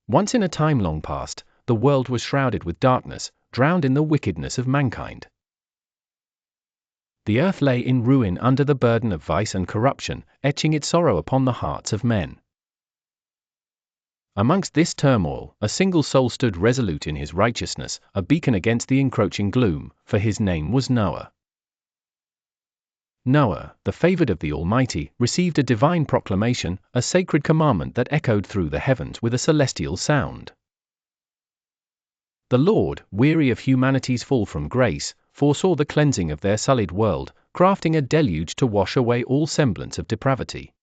Once in a time long past, the world was shrouded with darkness, drowned in the wickedness of mankind. The earth lay in ruin under the burden of vice and corruption, etching its sorrow upon the hearts of men. Amongst this turmoil, a single soul stood resolute in his righteousness, a beacon against the encroaching gloom, for his name was Noah. Noah, the favored of the Almighty, received a divine proclamation, a sacred commandment that echoed through the heavens with a celestial sound. The Lord, weary of humanity's fall from grace, foresaw the cleansing of their sullied world, crafting a deluge to wash away all semblance of depravity.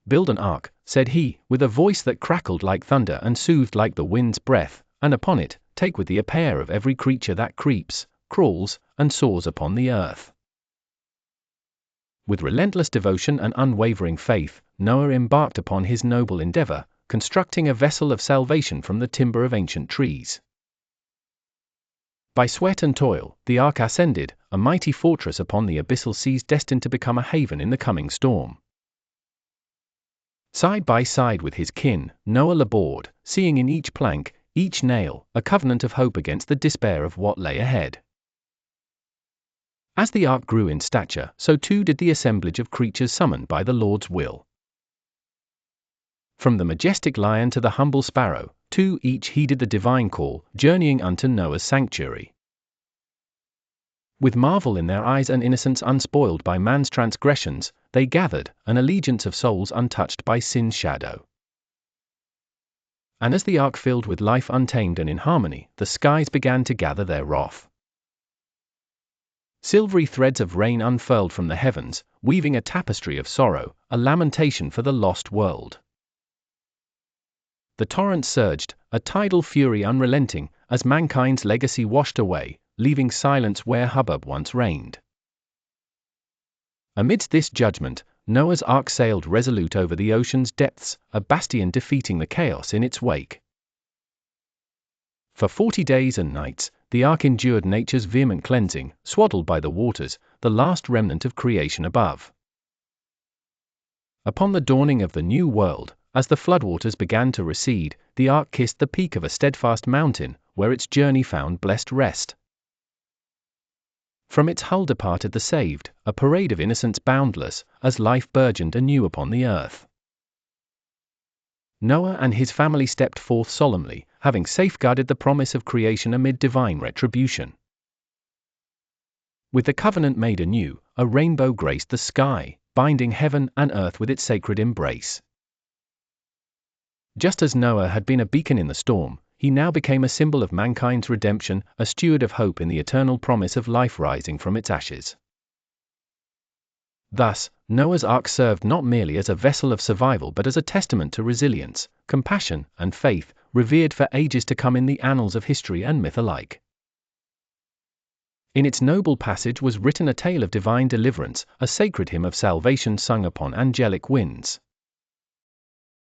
"Build an ark," said he, with a voice that crackled like thunder and soothed like the wind's breath, "and upon it, take with thee a pair of every creature that creeps, crawls, and soars upon the earth." With relentless devotion and unwavering faith, Noah embarked upon his noble endeavor, constructing a vessel of salvation from the timber of ancient trees. By sweat and toil, the ark ascended, a mighty fortress upon the abyssal seas destined to become a haven in the coming storm. Side by side with his kin, Noah labored, seeing in each plank, each nail, a covenant of hope against the despair of what lay ahead. As the ark grew in stature, so too did the assemblage of creatures summoned by the Lord's will. From the majestic lion to the humble sparrow, too each heeded the divine call, journeying unto Noah's sanctuary. With marvel in their eyes and innocence unspoiled by man's transgressions, they gathered, an allegiance of souls untouched by sin's shadow. And as the ark filled with life untamed and in harmony, the skies began to gather their wrath. Silvery threads of rain unfurled from the heavens, weaving a tapestry of sorrow, a lamentation for the lost world. The torrent surged, a tidal fury unrelenting, as mankind's legacy washed away, leaving silence where hubbub once reigned. Amidst this judgment, Noah's ark sailed resolute over the ocean's depths, a bastion defeating the chaos in its wake. For 40 days and nights, the ark endured nature's vehement cleansing, swaddled by the waters, the last remnant of creation above. Upon the dawning of the new world, as the floodwaters began to recede, the ark kissed the peak of a steadfast mountain, where its journey found blessed rest. From its hull departed the saved, a parade of innocence boundless, as life burgeoned anew upon the earth. Noah and his family stepped forth solemnly, having safeguarded the promise of creation amid divine retribution. With the covenant made anew, a rainbow graced the sky, binding heaven and earth with its sacred embrace. Just as Noah had been a beacon in the storm, he now became a symbol of mankind's redemption, a steward of hope in the eternal promise of life rising from its ashes. Thus, Noah's ark served not merely as a vessel of survival but as a testament to resilience, compassion, and faith, revered for ages to come in the annals of history and myth alike. In its noble passage was written a tale of divine deliverance, a sacred hymn of salvation sung upon angelic winds.